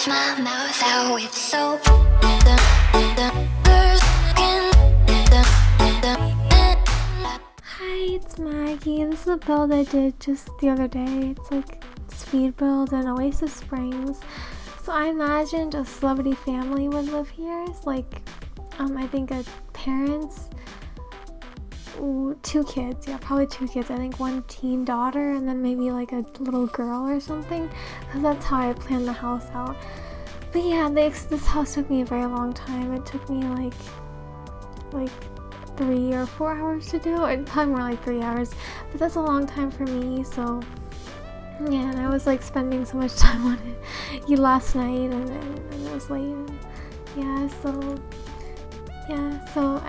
wash my mouth out with soap. Hi, it's Maggie. This is a build I did just the other day. It's like Speedbuild in Oasis Springs. So I imagined a celebrity family would live here. It's like, I think parents, two kids, probably two kids. I think one teen daughter and then maybe like a little girl or something, because that's how I planned the house out. But yeah, this house took me a very long time. It took me like 3 or 4 hours to do. It probably more like 3 hours, but that's a long time for me. So yeah, and I was like spending so much time on it last night, and it was late. And so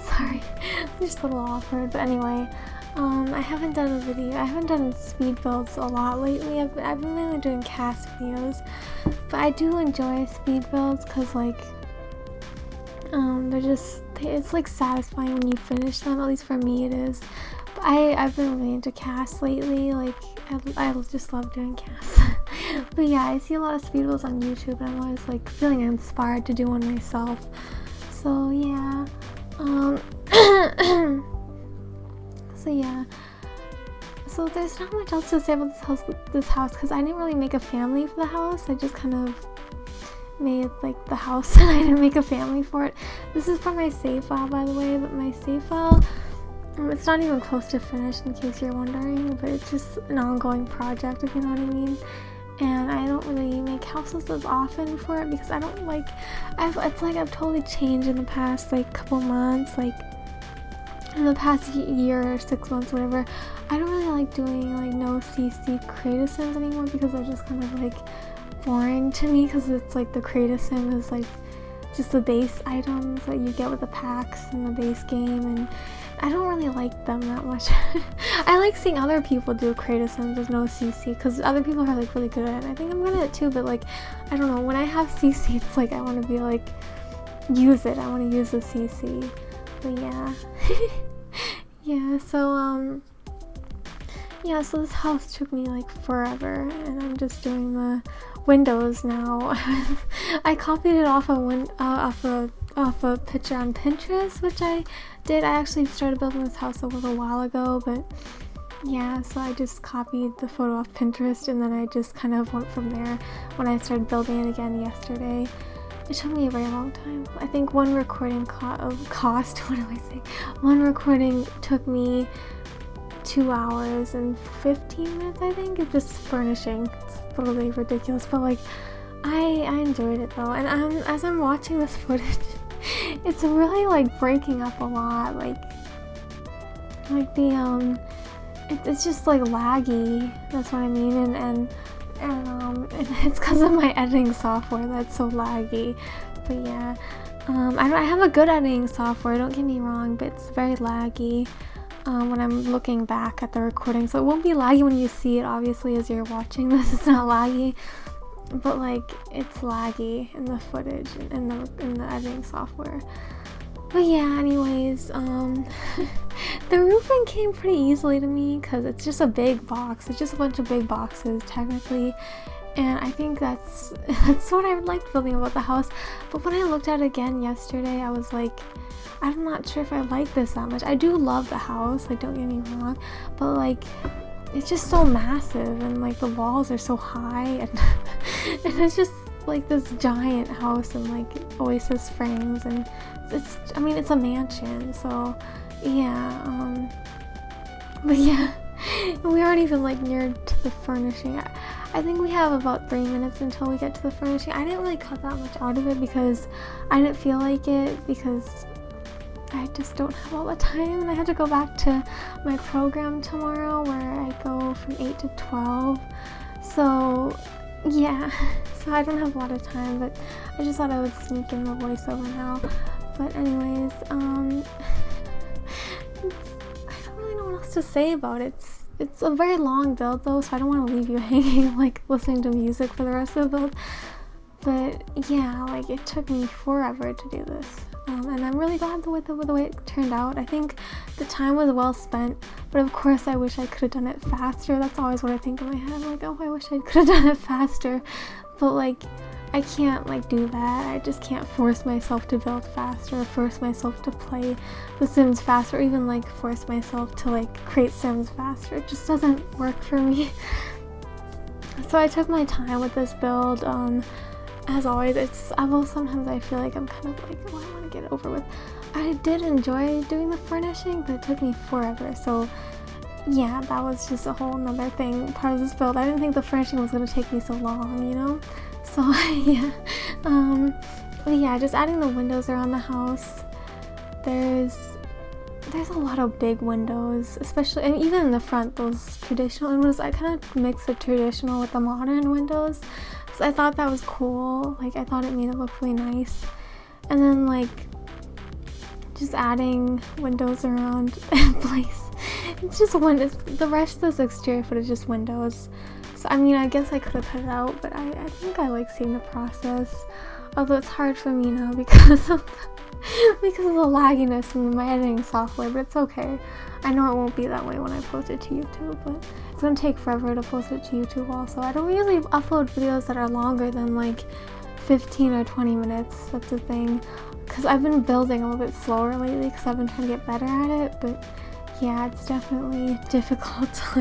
sorry, I'm just a little awkward. But anyway, I haven't done a video. I haven't done speed builds a lot lately. I've been mainly doing cast videos, but I do enjoy speed builds because like it's like satisfying when you finish them. At least for me it is. But I've been really into casts lately. Like I just love doing casts. But yeah, I see a lot of speed builds on YouTube and I'm always like feeling inspired to do one myself. So yeah. So there's not much else to say about this house because I didn't really make a family for the house. I just kind of made like the house and I didn't make a family for it. This is for my save file, by the way, but my save file, it's not even close to finished in case you're wondering, but it's just an ongoing project, if you know what I mean. And I don't really make houses as often for it because I don't like, I've totally changed in the past like couple months, like in the past year or 6 months, whatever. I don't really like doing like no CC creative sims anymore because they're just kind of like boring to me, because it's like the creative sim is like just the base items that you get with the packs and the base game, and I don't really like them that much. I like seeing other people do creative sims with no CC because other people are like really good at it. I think I'm good at it too, but like I don't know, when I have CC it's like I want to be like use it. I want to use the CC. But yeah. So this house took me like forever, and I'm just doing the windows now. I copied it off a picture on Pinterest, which I did. I actually started building this house a little while ago, but yeah, so I just copied the photo off Pinterest and then I just kind of went from there when I started building it again yesterday. It took me a very long time. I think one recording one recording took me 2 hours and 15 minutes, I think. It's just furnishing. It's literally ridiculous, but like I enjoyed it though. And as I'm watching this footage, it's really like breaking up a lot. Like the it's just like laggy. That's what I mean. And it's because of my editing software that's so laggy. But yeah, I have a good editing software, don't get me wrong, but it's very laggy when I'm looking back at the recording. So it won't be laggy when you see it, obviously, as you're watching this. It's not laggy, but like it's laggy in the footage in the editing software. But yeah, anyways, the roofing came pretty easily to me because it's just a big box. It's just a bunch of big boxes technically, and I think that's what I liked building about the house. But when I looked at it again yesterday, I was like, I'm not sure if I like this that much. I do love the house, like don't get me wrong, but like it's just so massive and like the walls are so high and it's just like this giant house in like Oasis Springs, and it's a mansion, so yeah. But yeah, we aren't even like near to the furnishing. I think we have about 3 minutes until we get to the furnishing. I didn't really cut that much out of it because I didn't feel like it, because I just don't have all the time, and I had to go back to my program tomorrow where I go from 8 to 12. So yeah, so I don't have a lot of time, but I just thought I would sneak in the voiceover now. But anyways, I don't really know what else to say about it. It's a very long build though, so I don't want to leave you hanging like listening to music for the rest of the build. But yeah, like it took me forever to do this. And I'm really glad with the way it turned out. I think the time was well spent, but of course I wish I could have done it faster. That's always what I think in my head. I'm like, oh, I wish I could have done it faster. but like I can't like do that. I just can't force myself to build faster, or force myself to play The Sims faster, or even like force myself to like create Sims faster. It just doesn't work for me. So I took my time with this build. As always, sometimes I feel like I'm kind of like, oh, I want to get it over with. I did enjoy doing the furnishing, but it took me forever. So yeah, that was just a whole nother thing, part of this build. I didn't think the furnishing was going to take me so long, you know? So yeah, but yeah, just adding the windows around the house. There's a lot of big windows, especially, and even in the front, those traditional windows. I kind of mix the traditional with the modern windows, so I thought that was cool. Like, I thought it made it look really nice. And then like just adding windows around the place. It's just windows. The rest of this exterior footage is just windows. So I mean, I guess I could have cut it out, but I think I like seeing the process. Although it's hard for me now because of the lagginess in my editing software, but it's okay. I know it won't be that way when I post it to YouTube, but it's gonna take forever to post it to YouTube also. I don't usually upload videos that are longer than like 15 or 20 minutes. That's the thing. Because I've been building a little bit slower lately because I've been trying to get better at it, but yeah, it's definitely difficult to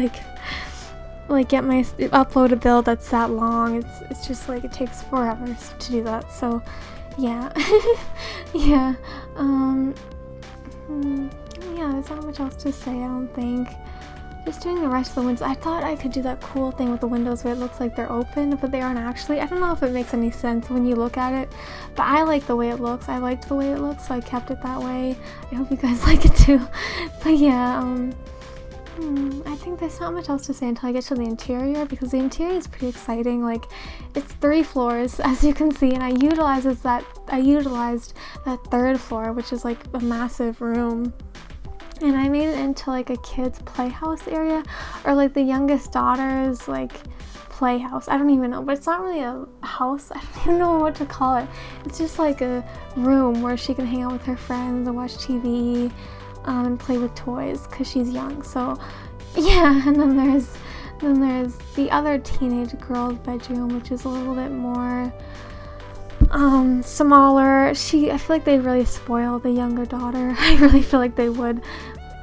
like get my upload a build that's that long. It's just like it takes forever to do that. So yeah. Yeah, yeah, there's not much else to say, I don't think. Just doing the rest of the windows. I thought I could do that cool thing with the windows where it looks like they're open, but they aren't actually. I don't know if it makes any sense when you look at it, but I like the way it looks. I liked the way it looks, so I kept it that way. I hope you guys like it too. But yeah, I think there's not much else to say until I get to the interior, because the interior is pretty exciting. Like, it's 3 floors, as you can see, and I utilized that 3rd floor, which is like a massive room. And I made it into like a kid's playhouse area, or like the youngest daughter's like playhouse. I don't even know, but it's not really a house. I don't even know what to call it. It's just like a room where she can hang out with her friends and watch TV and play with toys because she's young. So yeah, and then there's the other teenage girl's bedroom, which is a little bit more smaller. I feel like they really spoil the younger daughter. I really feel like they would.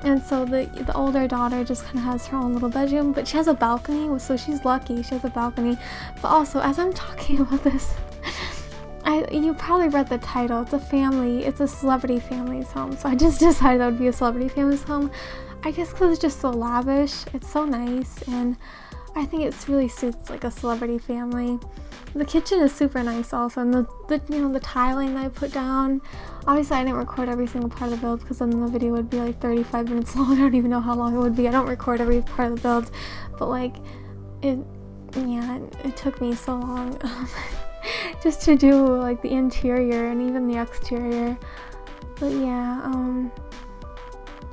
And so the older daughter just kind of has her own little bedroom, but she has a balcony, so she's lucky she has a balcony. But also, as I'm talking about this, you probably read the title. It's a celebrity family's home. So I just decided that would be a celebrity family's home. I guess because it's just so lavish. It's so nice, and I think it really suits like a celebrity family. The kitchen is super nice also, and the tiling that I put down. Obviously I didn't record every single part of the build because then the video would be like 35 minutes long. I don't even know how long it would be. I don't record every part of the build, but like it took me so long just to do like the interior and even the exterior. But yeah,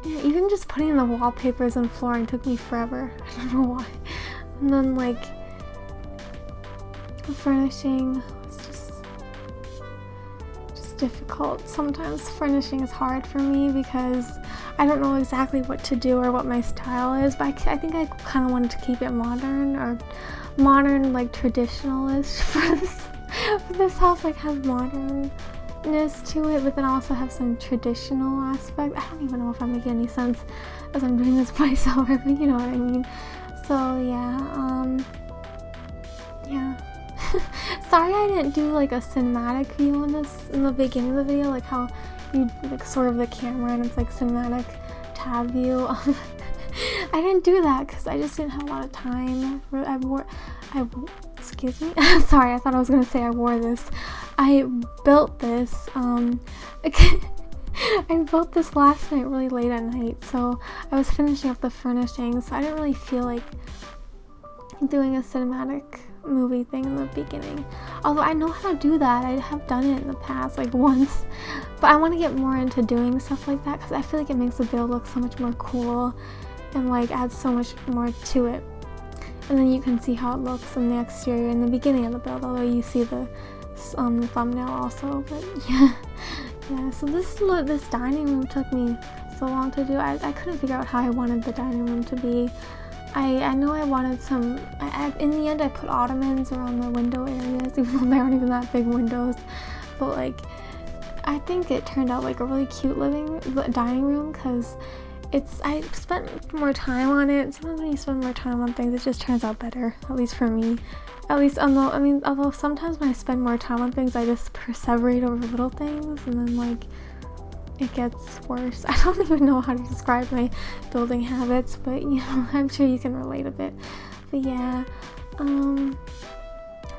even just putting in the wallpapers and flooring took me forever. I don't know why. And then like the furnishing was just difficult. Sometimes furnishing is hard for me because I don't know exactly what to do or what my style is, but I think I kind of wanted to keep it modern like traditionalist for this house. Like, have modernness to it, but then also have some traditional aspect. I don't even know if I'm making any sense as I'm doing this voiceover, but you know what I mean. So yeah, yeah. Sorry I didn't do like a cinematic view in the beginning of the video, like how you like swerve the camera and it's like cinematic tab view. I didn't do that because I just didn't have a lot of time. Excuse me. Sorry, I thought I was gonna say I wore this. I built this. I built this last night, really late at night, so I was finishing up the furnishings. So I didn't really feel like doing a cinematic movie thing in the beginning. Although I know how to do that. I have done it in the past, like once. But I want to get more into doing stuff like that because I feel like it makes the build look so much more cool and like adds so much more to it. And then you can see how it looks in the exterior in the beginning of the build, although you see the thumbnail also. But yeah. Yeah, so this dining room took me so long to do. I couldn't figure out how I wanted the dining room to be. I know I wanted some, in the end I put ottomans around the window areas, even though they aren't even that big windows, but like, I think it turned out like a really cute dining room, because I spent more time on it. Sometimes when you spend more time on things, it just turns out better, at least for me. At least, although sometimes when I spend more time on things, I just perseverate over little things, and then like, it gets worse. I don't even know how to describe my building habits, but you know, I'm sure you can relate a bit. But yeah, I'm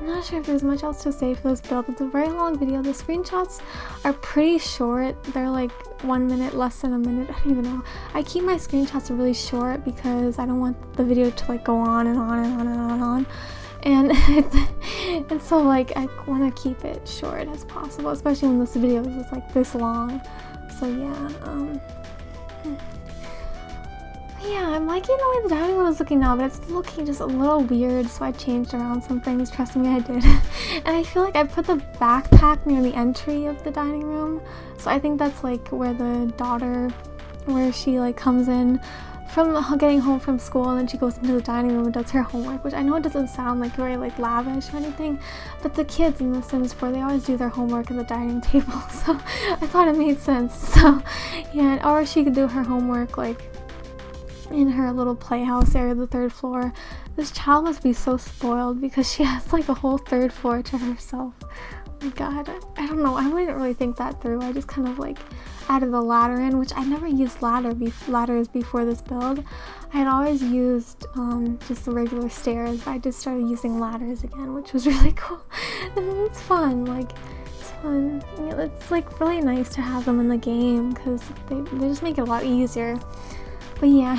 not sure if there's much else to say for this build. It's a very long video. The screenshots are pretty short. They're like 1 minute, less than a minute. I don't even know. I keep my screenshots really short because I don't want the video to like go on and on and on and on and on. And so like I want to keep it short as possible, especially when this video is just like this long. So yeah, yeah, I'm liking the way the dining room is looking now, but it's looking just a little weird, so I changed around some things. Trust me, I did. And I feel like I put the backpack near the entry of the dining room, so I think that's like where the daughter, where she like comes in from getting home from school, and then she goes into the dining room and does her homework, which I know it doesn't sound like very like lavish or anything, but the kids in The Sims 4, they always do their homework at the dining table, so I thought it made sense. So yeah, or she could do her homework like in her little playhouse area, the 3rd floor. This child must be so spoiled because she has like a whole 3rd floor to herself. Oh my god, I don't know, I wouldn't really think that through. I just kind of like added the ladder in, which I never used ladders before this build. I had always used just the regular stairs, but I just started using ladders again, which was really cool. And it's fun, like, it's fun. Yeah, it's like really nice to have them in the game because they just make it a lot easier. But yeah,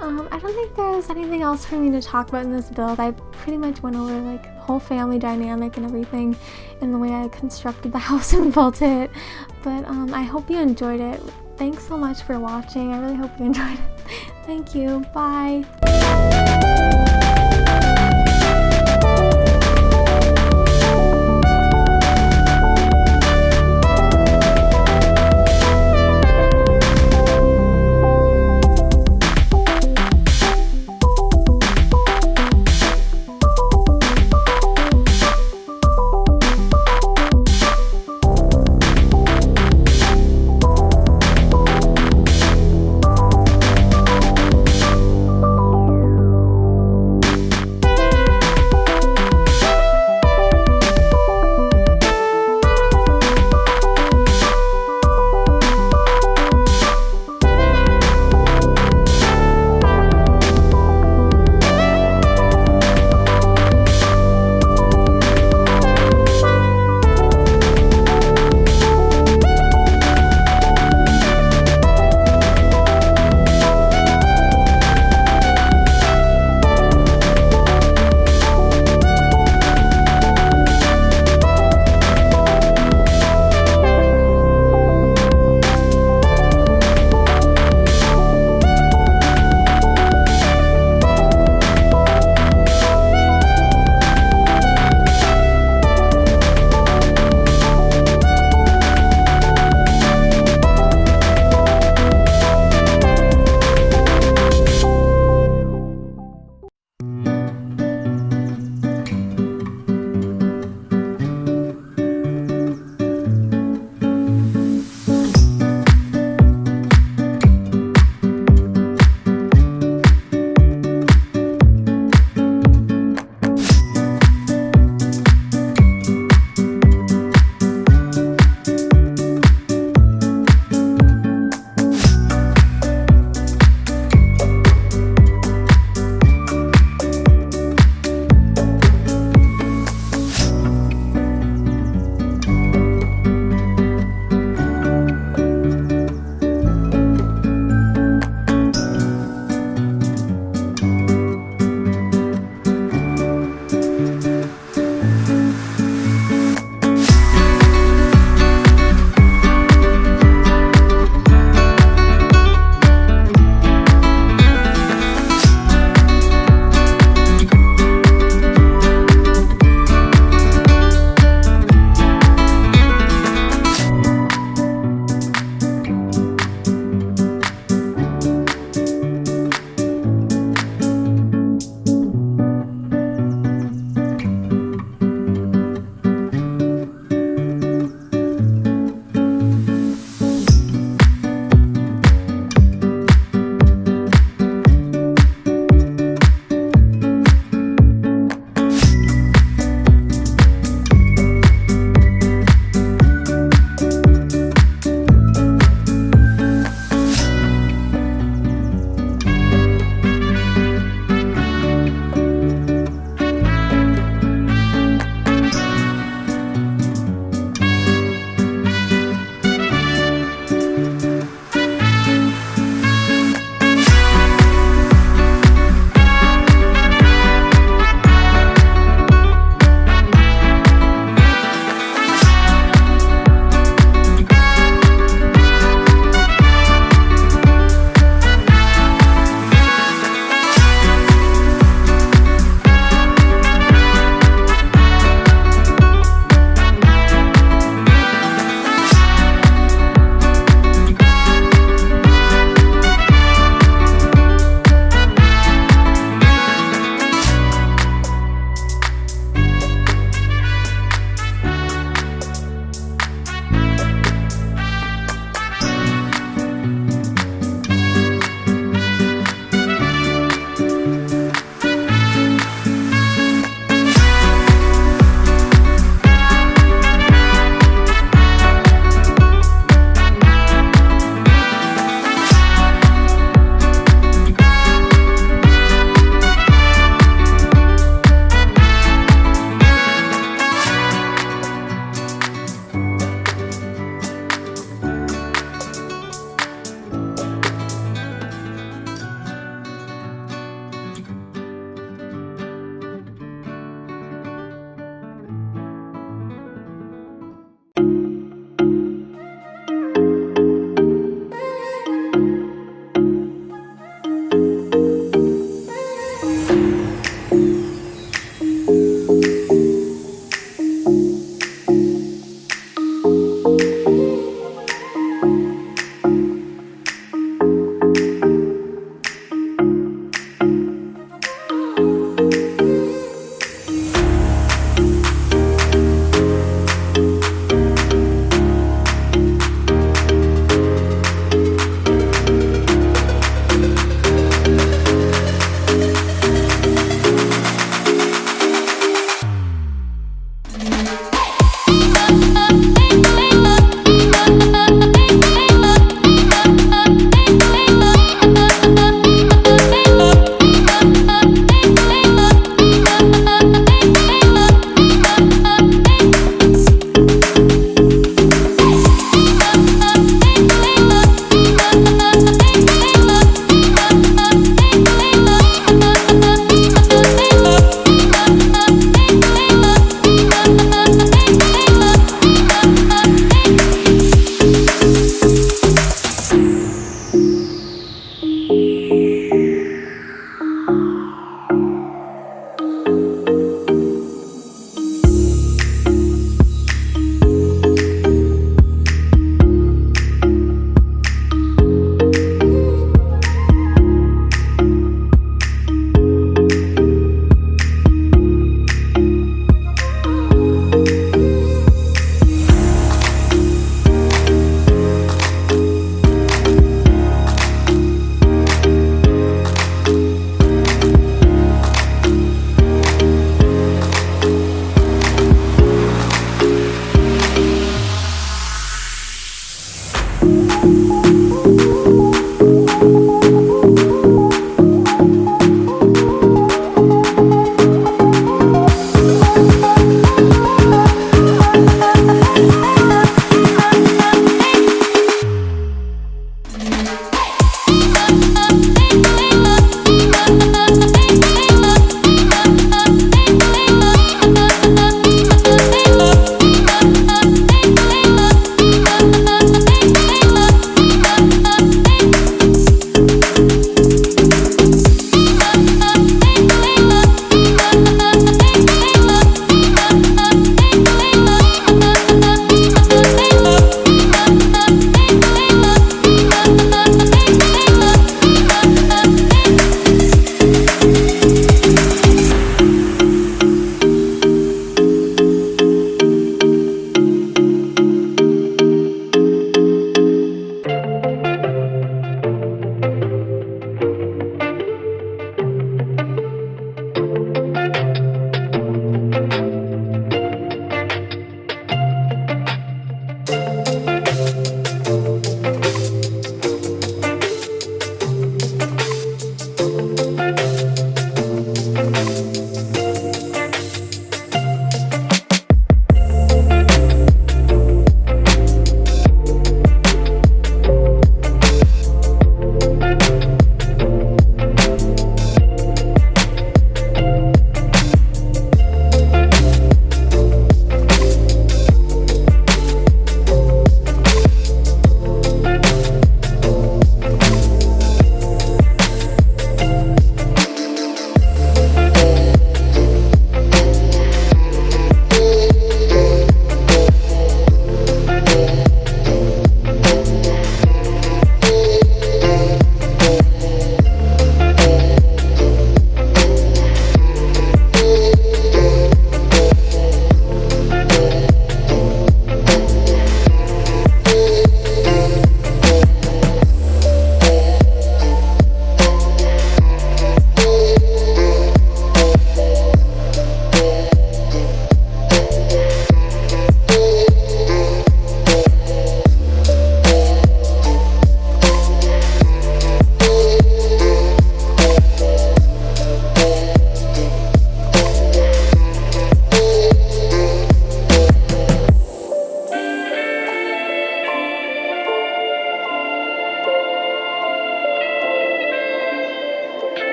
I don't think there's anything else for me to talk about in this build. I pretty much went over like the whole family dynamic and everything and the way I constructed the house and built it. But I hope you enjoyed it. Thanks so much for watching. I really hope you enjoyed it. Thank you. Bye.